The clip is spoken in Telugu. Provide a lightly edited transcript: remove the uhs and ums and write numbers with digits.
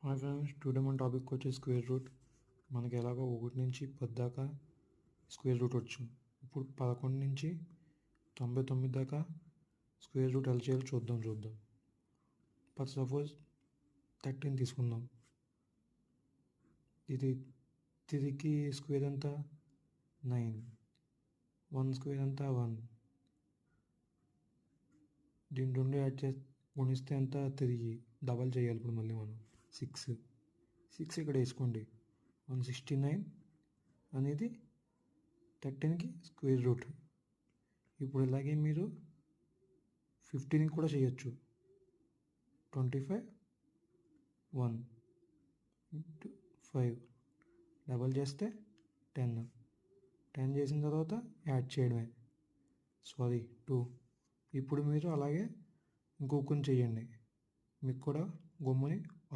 హాయ్ ఫ్రెండ్స్, టుడే మన టాపిక్ వచ్చి స్క్వేర్ రూట్. మనకి ఎలాగో 1 నుంచి 10 దాకా స్క్వేర్ రూట్ వచ్చు. ఇప్పుడు 11 నుంచి 99 దాకా స్క్వేర్ రూట్ ఎలా చేయాలో చూద్దాం. ఫర్ సపోజ్ 13 తీసుకుందాం. ఇది 3కి స్క్వేర్ ఎంత 9, 1 స్క్వేర్ ఎంత 1, దీని 2 యాడ్ చేస్తే గుణిస్తే ఎంత 3, డబల్ చేయాలి. ఇప్పుడు మళ్ళీ మనం 6 ఇక్కడ వేసుకోండి. 169 అనేది 13కి స్క్వేర్ రూట్. ఇప్పుడు ఇలాగే మీరు 15 కూడా చేయొచ్చు. 25 1 ఇంటూ 5 డబల్ చేస్తే 10 చేసిన తర్వాత యాడ్ చేయడమే. 2. ఇప్పుడు మీరు అలాగే ఇంకొకరిని చేయండి, మీకు కూడా గమ్ముని